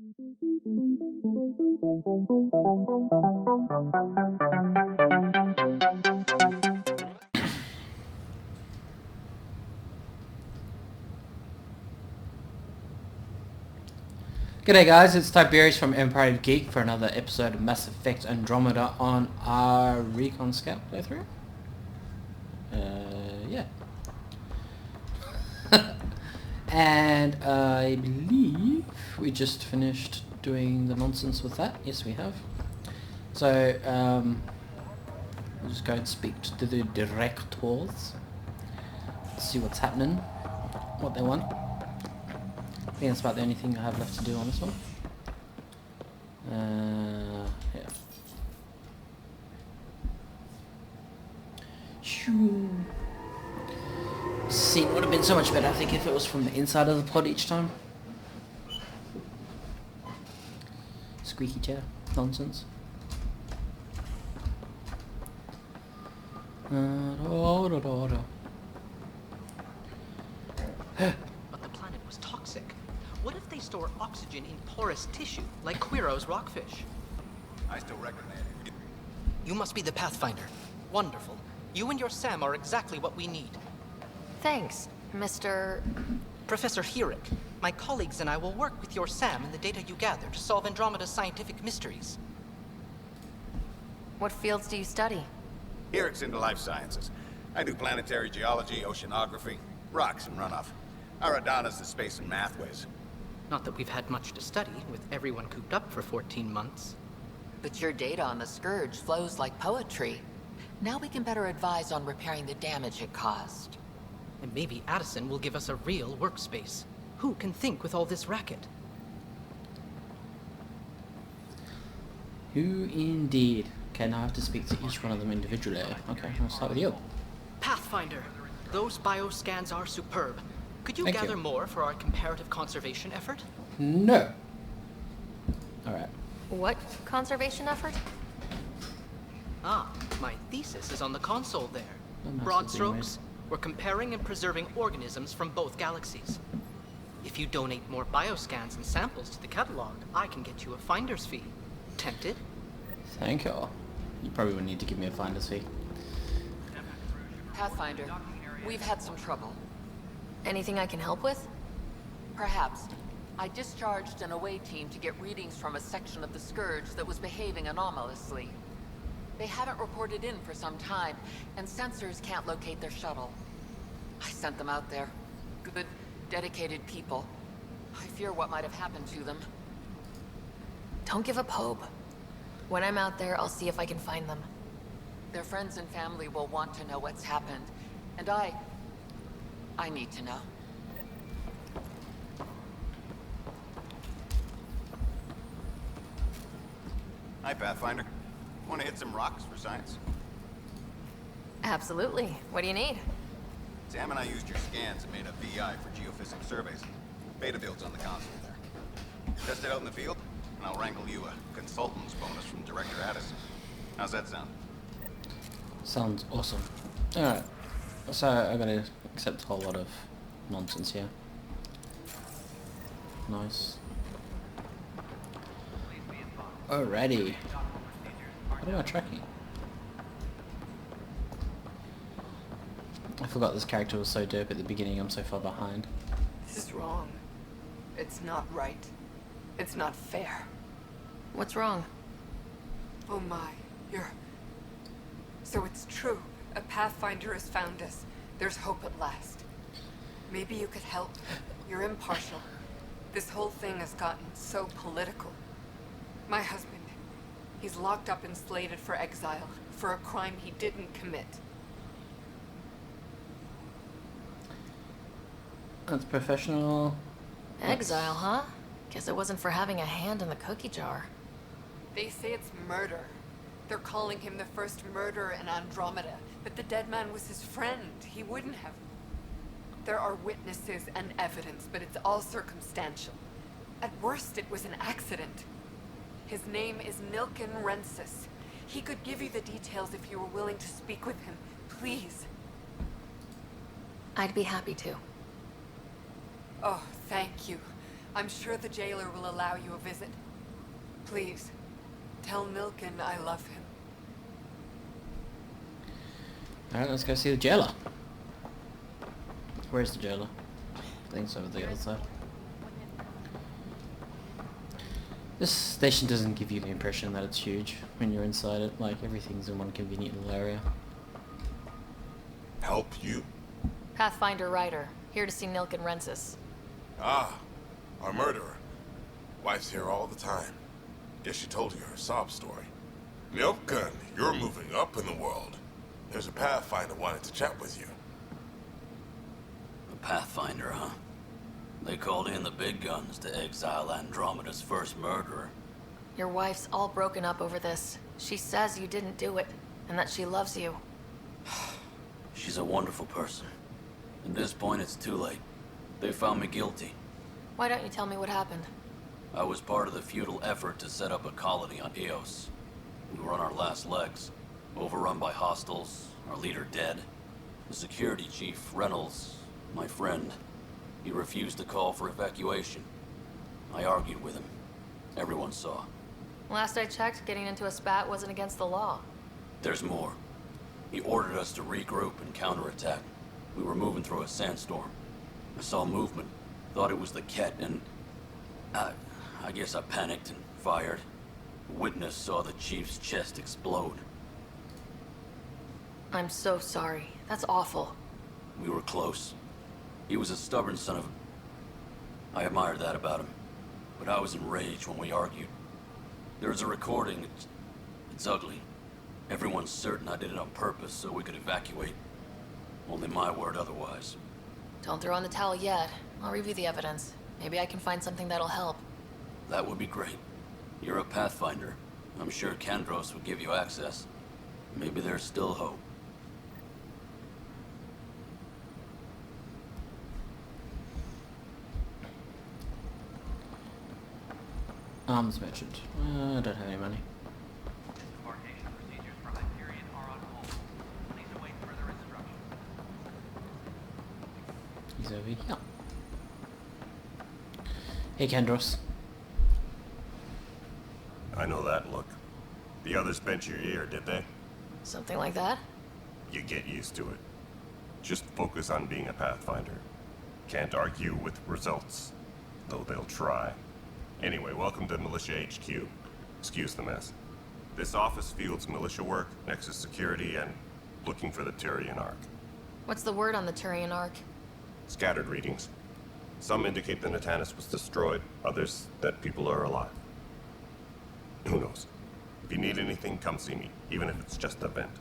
G'day guys, it's Tiberius from Empire Geek for another episode of Mass Effect Andromeda on our Recon Scout playthrough. Yeah. And I believe we just finished doing the nonsense with that. Yes, we have. So, we'll just go and speak to the directors. See what's happening, what they want. I think that's about the only thing I have left to do on this one. Yeah. Shoo. Scene would have been so much better, I think, if it was from the inside of the pod each time. Squeaky chair. Nonsense. But the planet was toxic. What if they store oxygen in porous tissue, like Quiro's rockfish? I still reckon that. You must be the Pathfinder. Wonderful. You and your Sam are exactly what we need. Thanks, Mr. Professor Herrick, my colleagues and I will work with your Sam and the data you gather to solve Andromeda's scientific mysteries. What fields do you study? Herrick's into life sciences. I do planetary geology, oceanography, rocks and runoff. Aradana's the space and math whiz. Not that we've had much to study, with everyone cooped up for 14 months. But your data on the Scourge flows like poetry. Now we can better advise on repairing the damage it caused. And maybe Addison will give us a real workspace. Who can think with all this racket? Who indeed? Okay, now I have to speak to each one of them individually. Okay, I'll start with you. Pathfinder, those bioscans are superb. Could you Thank gather you. more for our comparative conservation effort? No. Alright. What conservation effort? Ah, my thesis is on the console there. Oh, nice, Broad it's being strokes, we're comparing and preserving organisms from both galaxies. If you donate more bioscans and samples to the catalog, I can get you a finder's fee. Tempted? Thank you. You probably would need to give me a finder's fee. Pathfinder, we've had some trouble. Anything I can help with? Perhaps. I discharged an away team to get readings from a section of the Scourge that was behaving anomalously. They haven't reported in for some time, and sensors can't locate their shuttle. I sent them out there. Good, dedicated people. I fear what might have happened to them. Don't give up hope. When I'm out there, I'll see if I can find them. Their friends and family will want to know what's happened, and I need to know. Hi, Pathfinder. Want to hit some rocks for science? Absolutely. What do you need? Sam and I used your scans and made a VI for geophysics surveys. Beta builds on the console there. Test it out in the field, and I'll wrangle you a consultant's bonus from Director Addison. How's that sound? Sounds awesome. Alright. So I'm gonna accept a whole lot of nonsense here. Nice. Alrighty. What am I tracking? I forgot this character was so dope at the beginning, I'm so far behind. This is wrong. It's not right. It's not fair. What's wrong? Oh my, you're... So it's true. A Pathfinder has found us. There's hope at last. Maybe you could help. You're impartial. This whole thing has gotten so political. My husband, he's locked up and slated for exile for a crime he didn't commit. That's professional. Exile, huh? Guess it wasn't for having a hand in the cookie jar. They say it's murder. They're calling him the first murderer in Andromeda, but the dead man was his friend. He wouldn't have. There are witnesses and evidence, but it's all circumstantial. At worst, it was an accident. His name is Nilken Rensis. He could give you the details if you were willing to speak with him. Please. I'd be happy to. Oh, thank you. I'm sure the jailer will allow you a visit. Please, tell Milken I love him. Alright, let's go see the jailer. Where's the jailer? I think it's over the other side. This station doesn't give you the impression that it's huge when you're inside it, like everything's in one convenient little area. Help you? Pathfinder Ryder, here to see Nilken Rensis. Ah, our murderer. Wife's here all the time. Guess she told you her sob story. Milken, you're moving up in the world. There's a Pathfinder wanted to chat with you. A Pathfinder, huh? They called in the big guns to exile Andromeda's first murderer. Your wife's all broken up over this. She says you didn't do it, and that she loves you. She's a wonderful person. At this point, it's too late. They found me guilty. Why don't you tell me what happened? I was part of the futile effort to set up a colony on Eos. We were on our last legs, overrun by hostiles, our leader dead. The security chief, Reynolds, my friend, he refused to call for evacuation. I argued with him. Everyone saw. Last I checked, getting into a spat wasn't against the law. There's more. He ordered us to regroup and counterattack. We were moving through a sandstorm. I saw movement, thought it was the Ket, and I guess I panicked and fired. A witness saw the chief's chest explode. I'm so sorry. That's awful. We were close. He was a stubborn son of a... I admired that about him. But I was enraged when we argued. There's a recording. It's ugly. Everyone's certain I did it on purpose so we could evacuate. Only my word otherwise. Don't throw in the towel yet. I'll review the evidence. Maybe I can find something that'll help. That would be great. You're a Pathfinder. I'm sure Kandros would give you access. Maybe there's still hope. Arms merchant. I don't have any money. Embarkation procedures for Hyperion are on hold. Please await further instructions. He's over here. Hey, Kandros. I know that look. The others bent your ear, did they? Something like that? You get used to it. Just focus on being a Pathfinder. Can't argue with results, though they'll try. Anyway, welcome to Militia HQ. Excuse the mess. This office fields militia work, Nexus security, and looking for the Turian Ark. What's the word on the Turian Ark? Scattered readings. Some indicate the Natanus was destroyed, others that people are alive. Who knows? If you need anything, come see me, even if it's just a vent.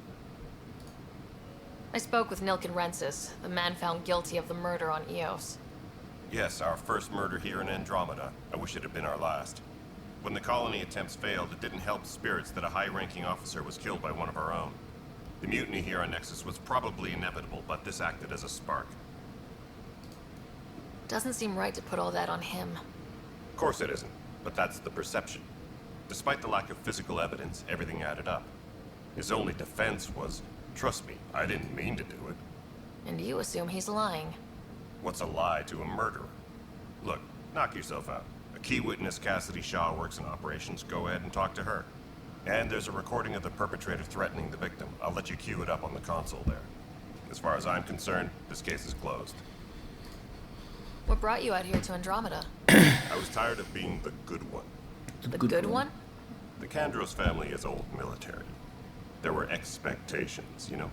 I spoke with Nilken Rensis, the man found guilty of the murder on Eos. Yes, our first murder here in Andromeda. I wish it had been our last. When the colony attempts failed, it didn't help spirits that a high-ranking officer was killed by one of our own. The mutiny here on Nexus was probably inevitable, but this acted as a spark. Doesn't seem right to put all that on him. Of course it isn't, but that's the perception. Despite the lack of physical evidence, everything added up. His only defense was, trust me, I didn't mean to do it. And you assume he's lying. What's a lie to a murderer? Look, knock yourself out. A key witness, Cassidy Shaw, works in operations. Go ahead and talk to her. And there's a recording of the perpetrator threatening the victim. I'll let you cue it up on the console there. As far as I'm concerned, this case is closed. What brought you out here to Andromeda? I was tired of being the good one. The good one? The Kandros family is old military. There were expectations, you know.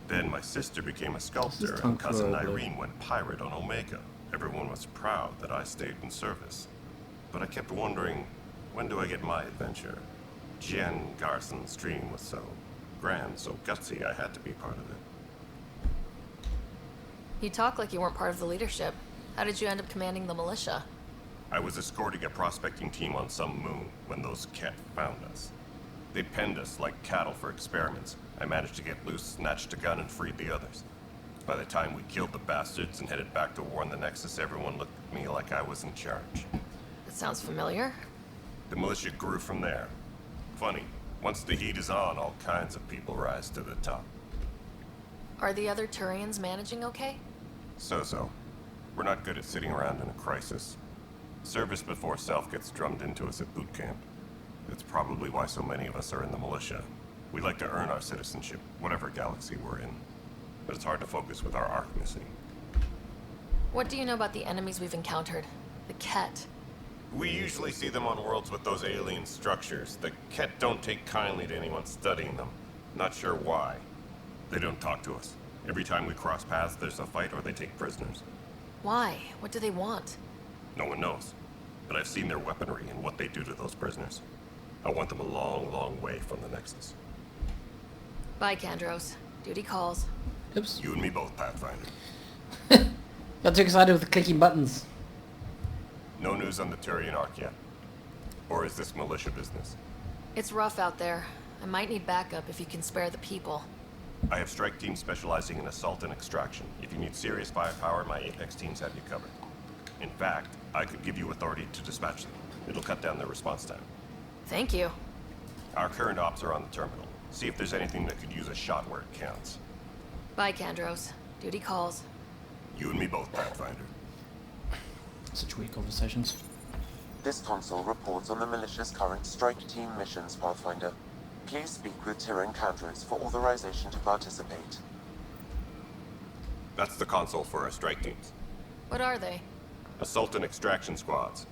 Then my sister became a sculptor, and cousin Irene went pirate on Omega. Everyone was proud that I stayed in service. But I kept wondering, when do I get my adventure? Jen Garson's dream was so grand, so gutsy, I had to be part of it. You talk like you weren't part of the leadership. How did you end up commanding the militia? I was escorting a prospecting team on some moon when those Ket found us. They penned us like cattle for experiments. I managed to get loose, snatched a gun, and freed the others. By the time we killed the bastards and headed back to warn the Nexus, everyone looked at me like I was in charge. That sounds familiar. The militia grew from there. Funny, once the heat is on, all kinds of people rise to the top. Are the other Turians managing okay? So-so. We're not good at sitting around in a crisis. Service before self gets drummed into us at boot camp. That's probably why so many of us are in the militia. We like to earn our citizenship, whatever galaxy we're in. But it's hard to focus with our arc missing. What do you know about the enemies we've encountered? The Ket. We usually see them on worlds with those alien structures. The Ket don't take kindly to anyone studying them. Not sure why. They don't talk to us. Every time we cross paths, there's a fight or they take prisoners. Why? What do they want? No one knows. But I've seen their weaponry and what they do to those prisoners. I want them a long, long way from the Nexus. Bye, Kandros. Duty calls. Oops. You and me both, Pathfinder. Got too excited with the clicking buttons. No news on the Turian arc yet? Or is this militia business? It's rough out there. I might need backup if you can spare the people. I have strike teams specializing in assault and extraction. If you need serious firepower, my Apex teams have you covered. In fact, I could give you authority to dispatch them. It'll cut down their response time. Thank you. Our current ops are on the terminal. See if there's anything that could use a shot where it counts. Bye, Kandros. Duty calls. You and me both, Pathfinder. Such weird conversations. This console reports on the militia's current strike team missions, Pathfinder. Please speak with Tyrion Kandros for authorization to participate. That's the console for our strike teams. What are they? Assault and extraction squads.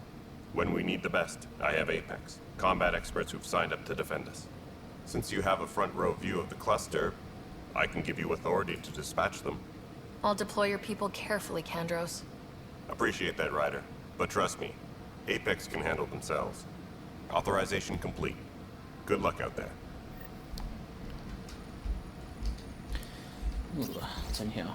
When we need the best, I have Apex. Combat experts who've signed up to defend us. Since you have a front row view of the cluster, I can give you authority to dispatch them. I'll deploy your people carefully, Kandros. Appreciate that, Ryder. But trust me, Apex can handle themselves. Authorization complete. Good luck out there. Ooh, what's in here?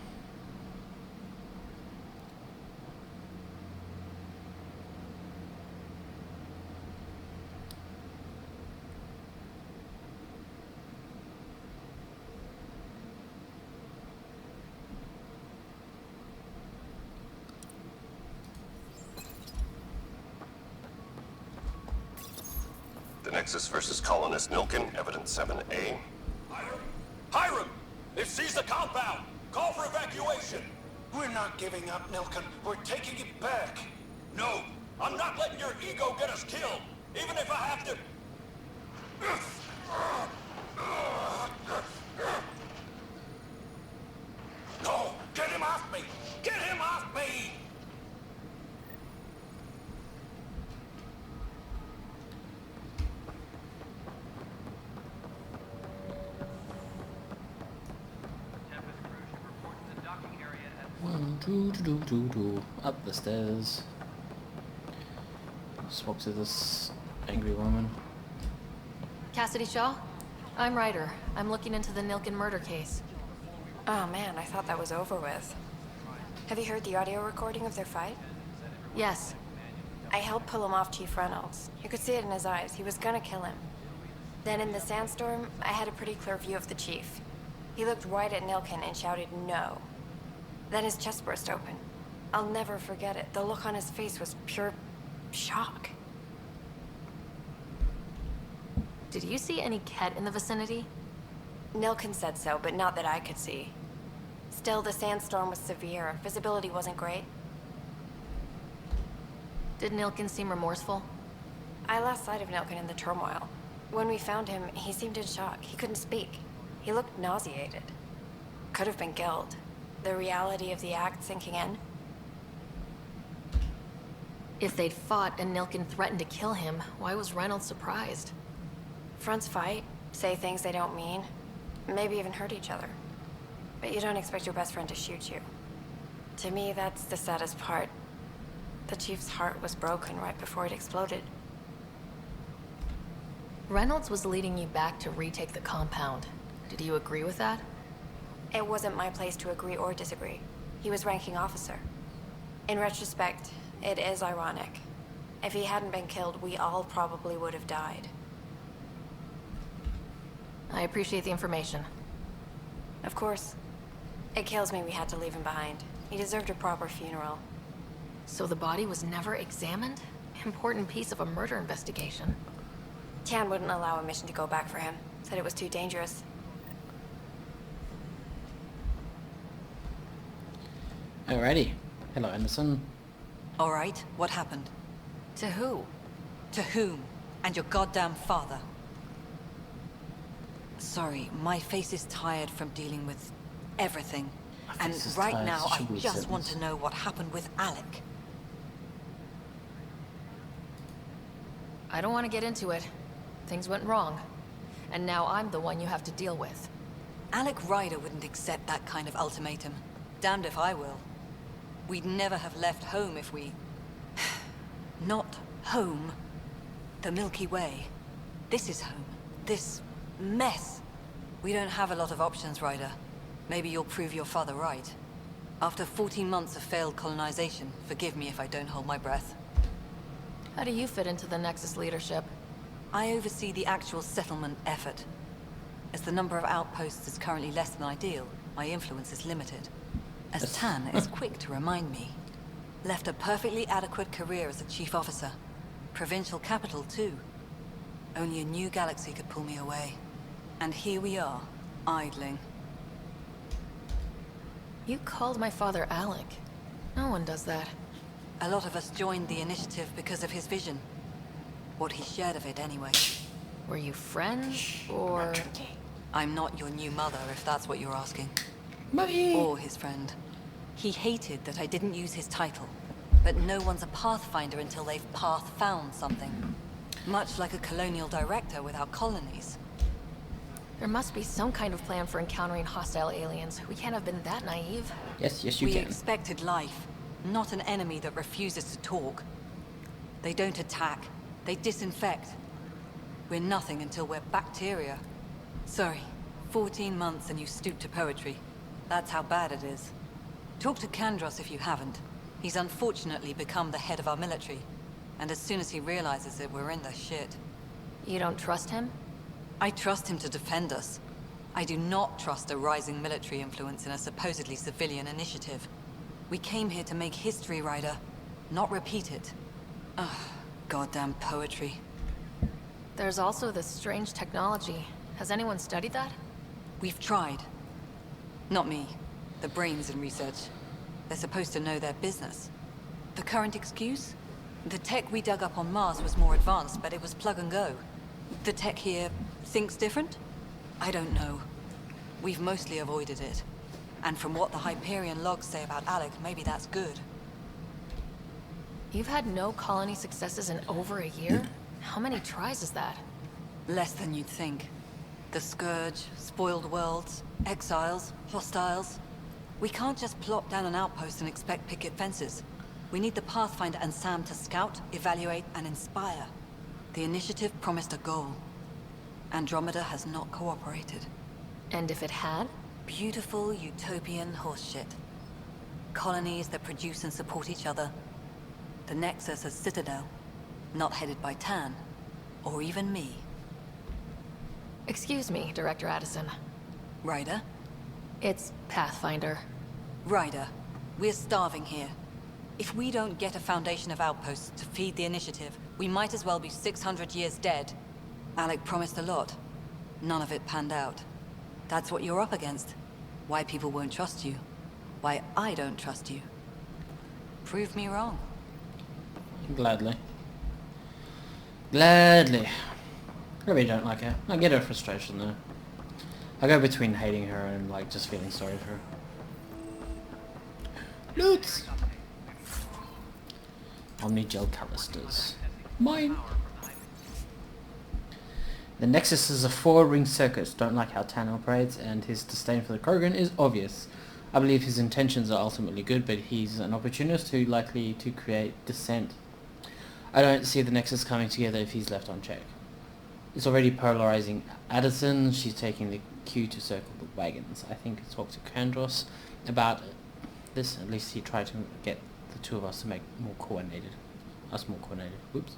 The Nexus versus Colonist Nilkin, Evidence 7A. Hiram! They've seized the compound! Call for evacuation! We're not giving up, Nilkin. We're taking it back. No, I'm not letting your ego get us killed, even if I have to... No! Get him off me! Get him off me! Tempest crew should report to the docking area at 1, 2, up the stairs. Swap to this angry woman. Cassidy Shaw? I'm Ryder. I'm looking into the Nilkin murder case. Oh man, I thought that was over with. Have you heard the audio recording of their fight? Yes. I helped pull him off Chief Reynolds. You could see it in his eyes. He was gonna kill him. Then in the sandstorm, I had a pretty clear view of the Chief. He looked right at Nilkin and shouted no. Then his chest burst open. I'll never forget it. The look on his face was pure shock. Did you see any Ket in the vicinity? Nilkin said so, but not that I could see. Still, the sandstorm was severe. Visibility wasn't great. Did Nilkin seem remorseful? I lost sight of Nilkin in the turmoil. When we found him, he seemed in shock. He couldn't speak. He looked nauseated. Could have been guilt. The reality of the act sinking in. If they'd fought and Nilkin threatened to kill him, why was Reynolds surprised? Fronts fight, say things they don't mean, maybe even hurt each other. But you don't expect your best friend to shoot you. To me, that's the saddest part. The Chief's heart was broken right before it exploded. Reynolds was leading you back to retake the compound. Did you agree with that? It wasn't my place to agree or disagree. He was ranking officer. In retrospect, it is ironic. If he hadn't been killed, we all probably would have died. I appreciate the information. Of course. It kills me we had to leave him behind. He deserved a proper funeral. So the body was never examined? Important piece of a murder investigation. Tian wouldn't allow a mission to go back for him. Said it was too dangerous. Alrighty. Hello, Anderson. All right, what happened? To who? To whom? And your goddamn father. Sorry, my face is tired from dealing with everything. And right now, I just want to know what happened with Alec. I don't want to get into it. Things went wrong. And now I'm the one you have to deal with. Alec Ryder wouldn't accept that kind of ultimatum. Damned if I will. We'd never have left home if we... Not home. The Milky Way. This is home. This mess. We don't have a lot of options, Ryder. Maybe you'll prove your father right. After 14 months of failed colonization, forgive me if I don't hold my breath. How do you fit into the Nexus leadership? I oversee the actual settlement effort. As the number of outposts is currently less than ideal, my influence is limited. As Tan is quick to remind me. Left a perfectly adequate career as a chief officer. Provincial capital, too. Only a new galaxy could pull me away. And here we are, idling. You called my father Alec. No one does that. A lot of us joined the initiative because of his vision. What he shared of it, anyway. Were you friends, or...? I'm not your new mother, if that's what you're asking. Mummy! Or his friend. He hated that I didn't use his title. But no one's a pathfinder until they've path-found something. Much like a colonial director without colonies. There must be some kind of plan for encountering hostile aliens. We can't have been that naive. Yes, you can. We expected life, not an enemy that refuses to talk. They don't attack. They disinfect. We're nothing until we're bacteria. Sorry, 14 months and you stoop to poetry. That's how bad it is. Talk to Kandros if you haven't. He's unfortunately become the head of our military. And as soon as he realizes it, we're in the shit. You don't trust him? I trust him to defend us. I do not trust a rising military influence in a supposedly civilian initiative. We came here to make history, Ryder, not repeat it. Ugh, goddamn poetry. There's also this strange technology. Has anyone studied that? We've tried. Not me. The brains in research. They're supposed to know their business. The current excuse? The tech we dug up on Mars was more advanced, but it was plug and go. The tech here thinks different? I don't know. We've mostly avoided it. And from what the Hyperion logs say about Alec, maybe that's good. You've had no colony successes in over a year? How many tries is that? Less than you'd think. The Scourge, spoiled worlds, exiles, hostiles. We can't just plop down an outpost and expect picket fences. We need the Pathfinder and Sam to scout, evaluate, and inspire. The initiative promised a goal. Andromeda has not cooperated. And if it had? Beautiful utopian horseshit. Colonies that produce and support each other. The Nexus as Citadel, not headed by Tan, or even me. Excuse me, Director Addison. Ryder? It's Pathfinder. Ryder, we're starving here. If we don't get a foundation of outposts to feed the initiative, we might as well be 600 years dead. Alec promised a lot. None of it panned out. That's what you're up against. Why people won't trust you. Why I don't trust you. Prove me wrong. Gladly. Gladly. I really don't like her. I get her frustration though. I go between hating her and like just feeling sorry for her. Loots! Omni-gel calisters. Mine! The Nexus is a 4-ring circuit. Don't like how Tan operates, and his disdain for the Krogan is obvious. I believe his intentions are ultimately good, but he's an opportunist who likely to create dissent. I don't see the Nexus coming together if he's left on check. It's already polarizing Addison. She's taking the cue to circle the wagons. I think I talked to Kandros about this. At least he tried to get the two of us to make more coordinated. Us more coordinated. Whoops.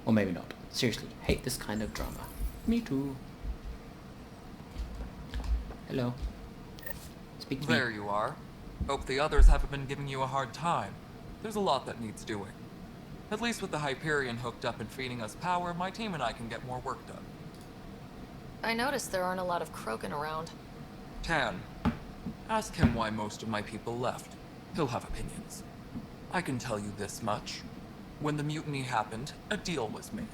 Or maybe not. Seriously, hate this kind of drama. Me too. Hello. Speak to me. There you are. Hope the others haven't been giving you a hard time. There's a lot that needs doing. At least with the Hyperion hooked up and feeding us power, my team and I can get more work done. I noticed there aren't a lot of Krogan around. Tan, ask him why most of my people left. He'll have opinions. I can tell you this much. When the mutiny happened, a deal was made.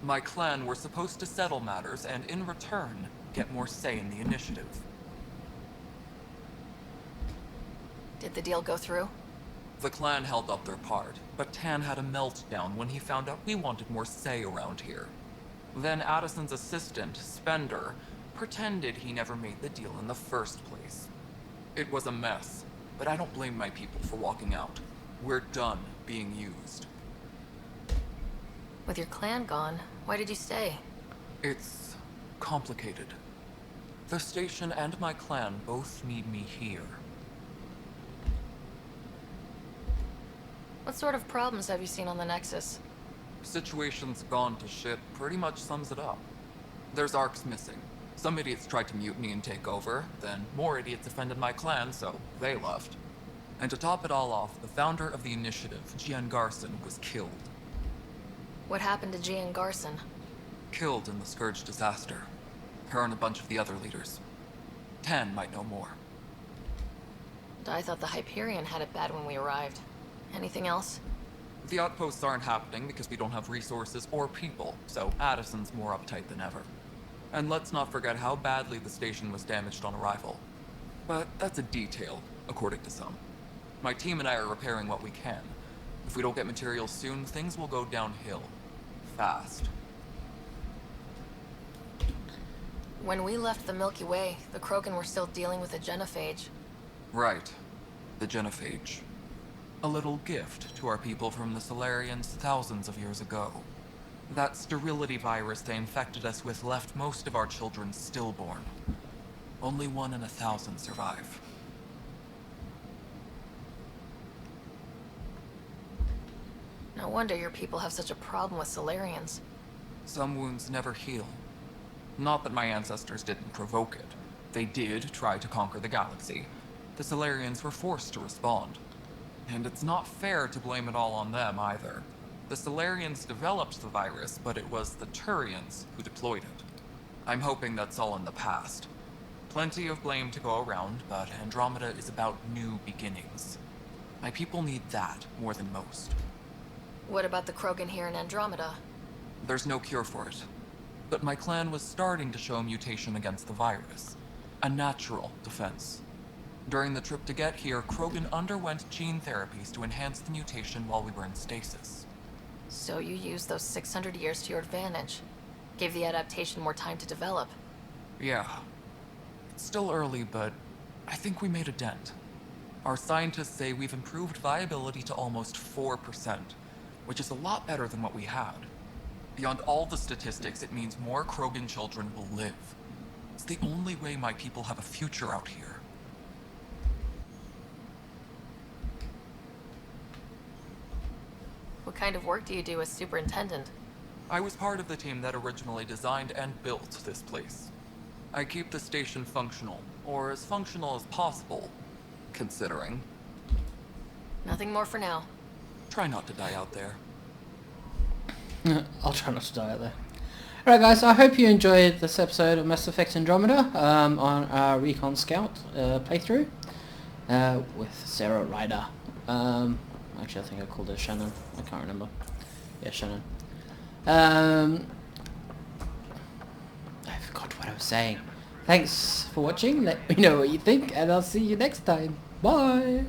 My clan were supposed to settle matters and, in return, get more say in the initiative. Did the deal go through? The clan held up their part, but Tan had a meltdown when he found out we wanted more say around here. Then Addison's assistant, Spender, pretended he never made the deal in the first place. It was a mess, but I don't blame my people for walking out. We're done being used. With your clan gone, why did you stay? It's complicated. The station and my clan both need me here. What sort of problems have you seen on the Nexus? Situation's gone to shit pretty much sums it up. There's arcs missing. Some idiots tried to mutiny and take over, then more idiots offended my clan, so they left. And to top it all off, the founder of the initiative, Gian Garson, was killed. What happened to Gian Garson? Killed in the Scourge disaster. Her and a bunch of the other leaders. Tan might know more. I thought the Hyperion had it bad when we arrived. Anything else? The outposts aren't happening because we don't have resources or people, so Addison's more uptight than ever. And let's not forget how badly the station was damaged on arrival. But that's a detail, according to some. My team and I are repairing what we can. If we don't get materials soon, things will go downhill. Fast. When we left the Milky Way, the Krogan were still dealing with the genophage. Right. The genophage. A little gift to our people from the Solarians thousands of years ago. That sterility virus they infected us with left most of our children stillborn. Only 1 in 1,000 survive. No wonder your people have such a problem with Solarians. Some wounds never heal. Not that my ancestors didn't provoke it. They did try to conquer the galaxy. The Solarians were forced to respond. And it's not fair to blame it all on them, either. The Solarians developed the virus, but it was the Turians who deployed it. I'm hoping that's all in the past. Plenty of blame to go around, but Andromeda is about new beginnings. My people need that more than most. What about the Krogan here in Andromeda? There's no cure for it. But my clan was starting to show mutation against the virus. A natural defense. During the trip to get here, Krogan underwent gene therapies to enhance the mutation while we were in stasis. So you used those 600 years to your advantage. Gave the adaptation more time to develop. Yeah. It's still early, but I think we made a dent. Our scientists say we've improved viability to almost 4%, which is a lot better than what we had. Beyond all the statistics, it means more Krogan children will live. It's the only way my people have a future out here. What kind of work do you do as superintendent? I was part of the team that originally designed and built this place. I keep the station functional, or as functional as possible, considering. Nothing more for now. Try not to die out there. I'll try not to die out there. Alright guys, I hope you enjoyed this episode of Mass Effect Andromeda on our Recon Scout playthrough with Sarah Ryder. Actually I think I called her Shannon, I can't remember. Yeah, Shannon. I forgot what I was saying. Thanks for watching, let me know what you think, and I'll see you next time. Bye!